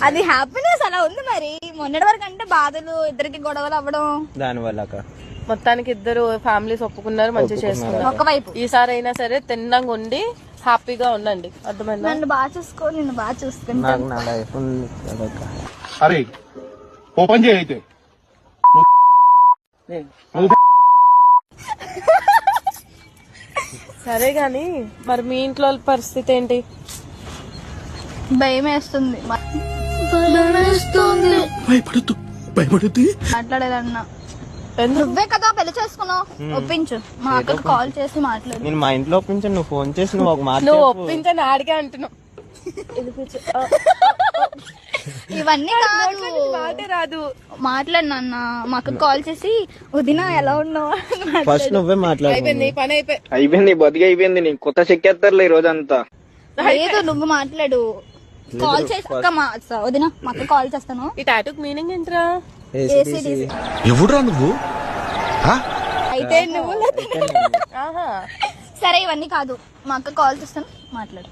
అది హ్యాపీనెస్ అలా ఉంది. మరి మొన్నటి వరకు అంటే బాధలు, ఇద్దరికి గొడవలు అవ్వడం, దాని వల్ల మొత్తానికి ఇద్దరు ఫ్యామిలీస్ ఒప్పుకున్నారు, మంచిగా చేసుకున్నారు. ఒకవైపు ఈసారి అయినా సరే తిన్నంగా ఉండి హ్యాపీగా ఉండండి. అర్థమైందా? నన్ను బాగా చూసుకో, నిన్ను బాగా చూసుకుంటా. అరే ఓపెన్ చేయి అయితే. సరే గాని మరి మీ ఇంట్లో పరిస్థితి ఏంటి? భయం వేస్తుంది మాట్లాడాలన్నా. నువ్వే కదా పెళ్లి చేసుకున్నావు, ఒప్పించు. మా అక్కకు కాల్ చేసి మాట్లాడు. నేను మా ఇంట్లో ఒప్పించాను, నువ్వు ఫోన్ చేసి నువ్వు ఒక మాట నువ్వు ఒప్పించని ఆడికే అంటున్నావు. ఇవన్నీ రాదు. మాట్లాడు నాన్న. మా అక్కకు కాల్ చేసి వదినా ఎలా ఉన్నావు ఫస్ట్ నువ్వే మాట్లాడు. అయిపోయింది పని అయిపోయింది, బతికి అయిపోయింది. నీకు కొత్త చెక్కేస్తారులే ఈ రోజంతా. లేదు నువ్వు మాట్లాడు. కాల్ చేసి అక్క వదినా మా అక్క కాల్ చేస్తాను. ఈ టాటూకి మీనింగ్ ఏంట్రా? ఎవడురా నువ్వు? అయితే నువ్వు సరే ఇవన్నీ కాదు, మా అక్క కాల్ చేస్తాను, మాట్లాడు.